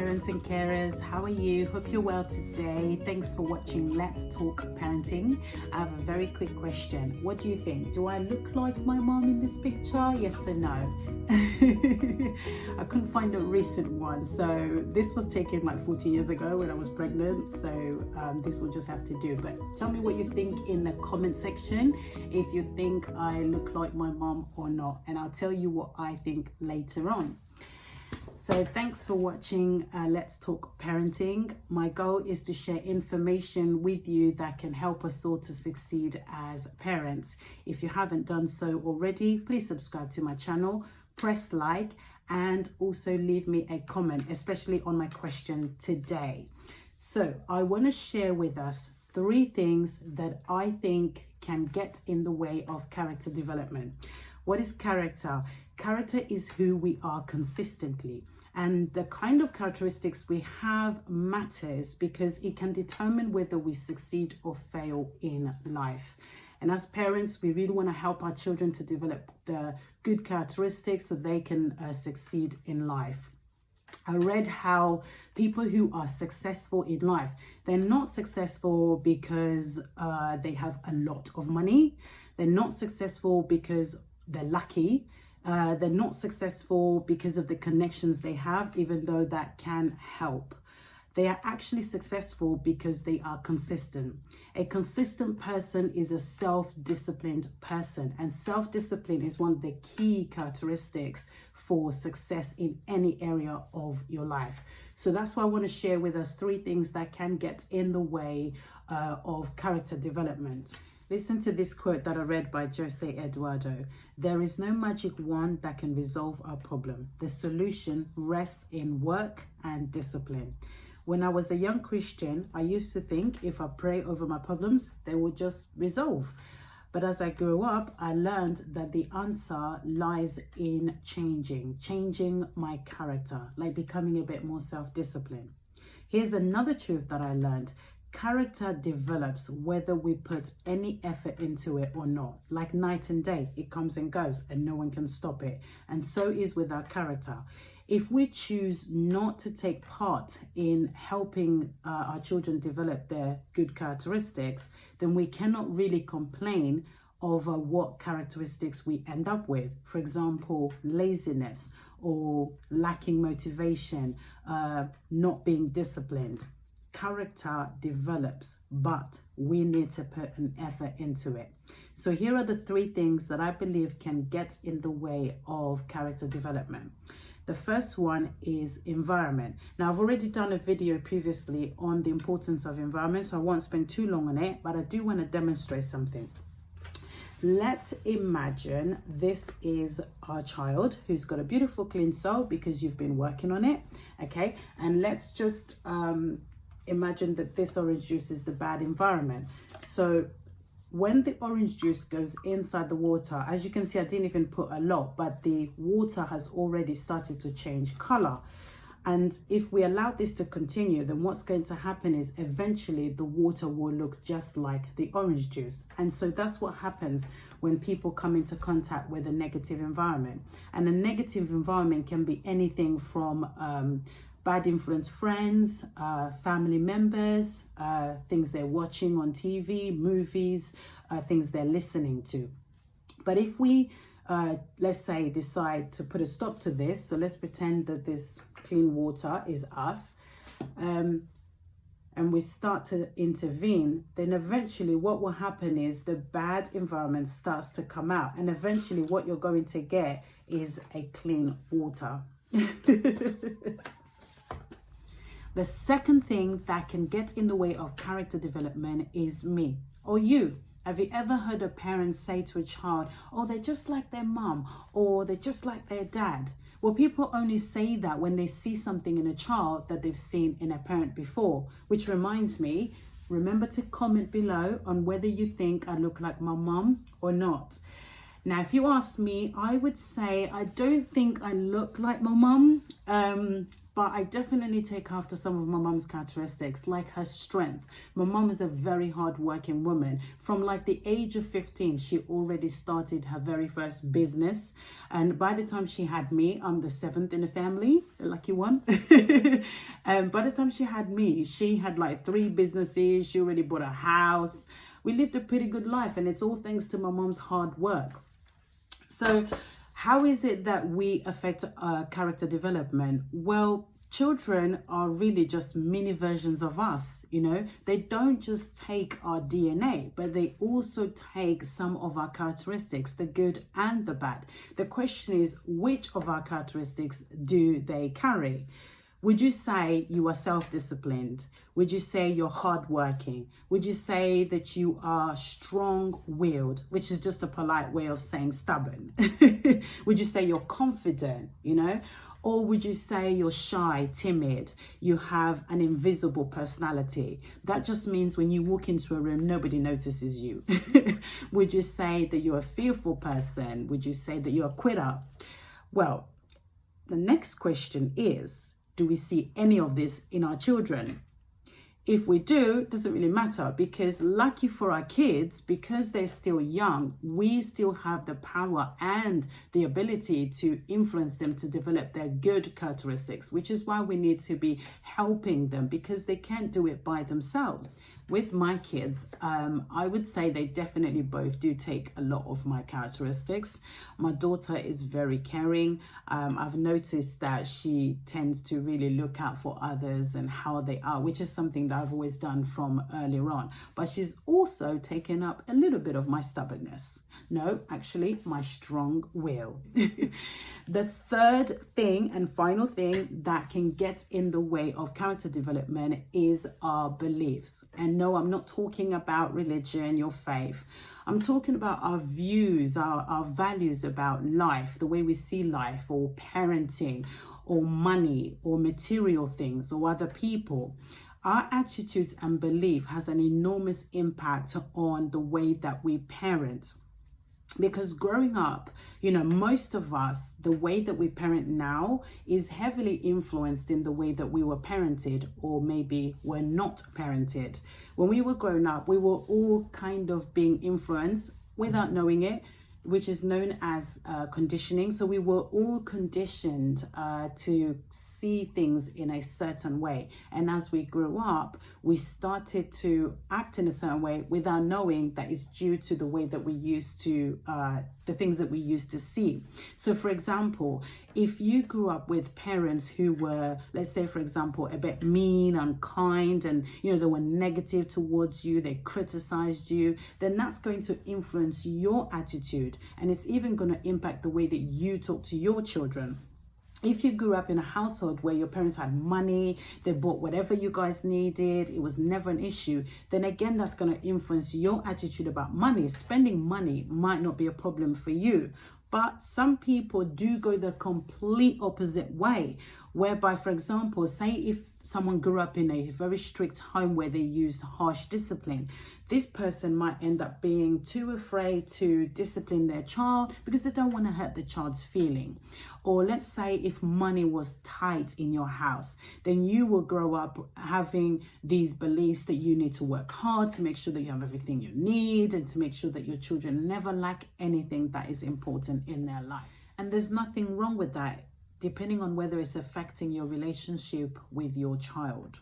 parents and carers, how are you? Hope you're well today. Thanks for watching Let's Talk Parenting. I have a very quick question. What do you think? Do I look like my mom in this picture? Yes or no? I couldn't find a recent one, so this was taken like 40 years ago when I was pregnant, so this will just have to do. But tell me what you think in the comment section, if you think I look like my mom or not, and I'll tell you what I think later on. So thanks for watching Let's Talk Parenting. My goal is to share information with you that can help us all to succeed as parents. If you haven't done so already, please subscribe to my channel, press like, and also leave me a comment, especially on my question today. So I want to share with us 3 things that I think can get in the way of character development. What is character? Character is who we are consistently, and the kind of characteristics we have matters because it can determine whether we succeed or fail in life. And as parents, we really want to help our children to develop the good characteristics so they can succeed in life. I read how people who are successful in life, they're not successful because they have a lot of money. They're not successful because they're lucky. They're not successful because of the connections they have, even though that can help. They are actually successful because they are consistent. A consistent person is a self-disciplined person, and self-discipline is one of the key characteristics for success in any area of your life. So that's why I want to share with us 3 things that can get in the way of character development. Listen to this quote that I read by Jose Eduardo. There is no magic wand that can resolve our problem. The solution rests in work and discipline. When I was a young Christian, I used to think if I pray over my problems, they would just resolve. But as I grew up, I learned that the answer lies in changing my character, like becoming a bit more self-disciplined. Here's another truth that I learned. Character develops whether we put any effort into it or not. Like night and day, it comes and goes and no one can stop it. And so is with our character. If we choose not to take part in helping our children develop their good characteristics, then we cannot really complain over what characteristics we end up with. For example, laziness or lacking motivation, not being disciplined. Character develops, but we need to put an effort into it. So here are the 3 things that I believe can get in the way of character development. The first one is environment. Now, I've already done a video previously on the importance of environment, so I won't spend too long on it, but I do want to demonstrate something. Let's imagine this is our child who's got a beautiful clean soul because you've been working on it, okay? And let's just imagine that this orange juice is the bad environment. So when the orange juice goes inside the water, as you can see, I didn't even put a lot, but the water has already started to change color. And if we allow this to continue, then what's going to happen is eventually the water will look just like the orange juice. And so that's what happens when people come into contact with a negative environment. And a negative environment can be anything from bad influence friends, family members, things they're watching on TV, movies, things they're listening to. But if we, let's say, decide to put a stop to this, so let's pretend that this clean water is us, and we start to intervene, then eventually what will happen is the bad environment starts to come out, and eventually what you're going to get is a clean water. The second thing that can get in the way of character development is me or you. Have you ever heard a parent say to a child, oh, they're just like their mom, or they're just like their dad? Well, people only say that when they see something in a child that they've seen in a parent before, which reminds me, remember to comment below on whether you think I look like my mom or not. Now, if you ask me, I would say I don't think I look like my mum, but I definitely take after some of my mum's characteristics, like her strength. My mum is a very hardworking woman. From like the age of 15, she already started her very first business. And by the time she had me, I'm the 7th in the family, the lucky one. By the time she had me, she had like 3 businesses. She already bought a house. We lived a pretty good life, and it's all thanks to my mum's hard work. So how is it that we affect character development? Well, children are really just mini versions of us, you know. They don't just take our DNA, but they also take some of our characteristics, the good and the bad. The question is, which of our characteristics do they carry? Would you say you are self-disciplined? Would you say you're hardworking? Would you say that you are strong-willed, which is just a polite way of saying stubborn? Would you say you're confident, you know? Or would you say you're shy, timid, you have an invisible personality? That just means when you walk into a room, nobody notices you. Would you say that you're a fearful person? Would you say that you're a quitter? Well, the next question is, do we see any of this in our children? If we do, it doesn't really matter, because lucky for our kids, because they're still young, we still have the power and the ability to influence them to develop their good characteristics, which is why we need to be helping them, because they can't do it by themselves. With my kids, I would say they definitely both do take a lot of my characteristics. My daughter is very caring. I've noticed that she tends to really look out for others and how they are, which is something that I've always done from earlier on. But she's also taken up a little bit of my stubbornness. No, actually, my strong will. The third thing and final thing that can get in the way of character development is our beliefs. And no, I'm not talking about religion, your faith. I'm talking about our views, our values about life, the way we see life, or parenting, or money, or material things, or other people. Our attitudes and belief has an enormous impact on the way that we parent. Because growing up, you know, most of us, the way that we parent now is heavily influenced in the way that we were parented, or maybe were not parented. When we were growing up, we were all kind of being influenced without knowing it, which is known as conditioning. So we were all conditioned to see things in a certain way. And as we grew up, we started to act in a certain way without knowing that it's due to the way that we used to, the things that we used to see. So for example, if you grew up with parents who were, let's say, for example, a bit mean, unkind, and, you know, they were negative towards you, they criticized you, then that's going to influence your attitude. And it's even going to impact the way that you talk to your children. If you grew up in a household where your parents had money, they bought whatever you guys needed, it was never an issue, then again, that's going to influence your attitude about money. Spending money might not be a problem for you. But some people do go the complete opposite way, whereby, for example, say if someone grew up in a very strict home where they used harsh discipline, this person might end up being too afraid to discipline their child because they don't want to hurt the child's feeling. Or let's say if money was tight in your house, then you will grow up having these beliefs that you need to work hard to make sure that you have everything you need, and to make sure that your children never lack anything that is important in their life. And there's nothing wrong with that, depending on whether it's affecting your relationship with your child.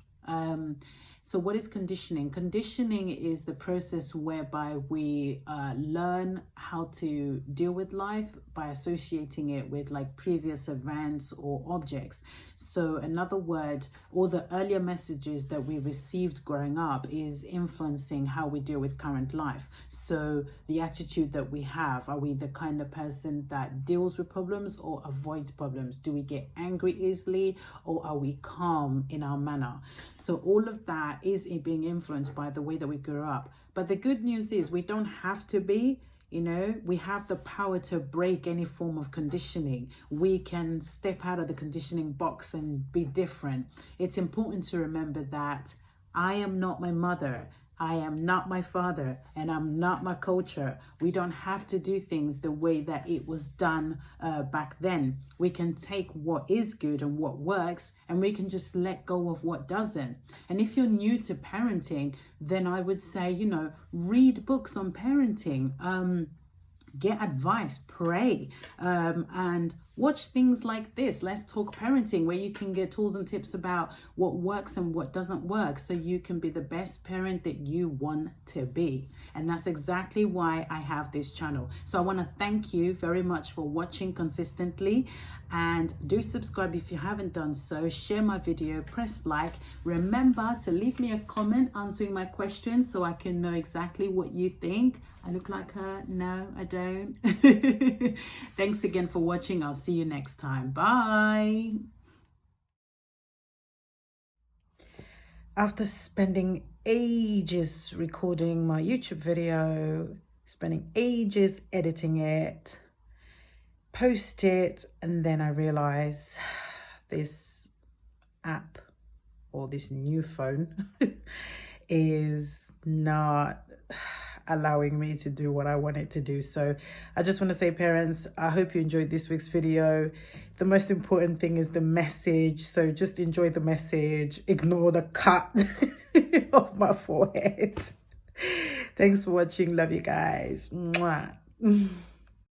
So what is conditioning? Conditioning is the process whereby we learn how to deal with life by associating it with like previous events or objects. So another word, all the earlier messages that we received growing up is influencing how we deal with current life. So the attitude that we have, are we the kind of person that deals with problems or avoids problems? Do we get angry easily, or are we calm in our manner? So all of that is being influenced by the way that we grew up. But the good news is we don't have to be. You know, we have the power to break any form of conditioning. We can step out of the conditioning box and be different. It's important to remember that I am not my mother. I am not my father and I'm not my culture. We don't have to do things the way that it was done back then. We can take what is good and what works, and we can just let go of what doesn't. And if you're new to parenting, then I would say, you know, read books on parenting. Get advice, pray, and watch things like this. Let's Talk Parenting, where you can get tools and tips about what works and what doesn't work, so you can be the best parent that you want to be. And that's exactly why I have this channel. So I want to thank you very much for watching consistently, and do subscribe if you haven't done so. Share my video, press like. Remember to leave me a comment answering my questions so I can know exactly what you think. I look like her? No, I don't. Thanks again for watching. I'll see you next time. Bye. After spending ages recording my YouTube video, spending ages editing it, post it, and then I realize this app or this new phone is not allowing me to do what I want it to do. So I just want to say, parents, I hope you enjoyed this week's video. The most important thing is the message. So just enjoy the message. Ignore the cut of my forehead. Thanks for watching. Love you guys. Mwah.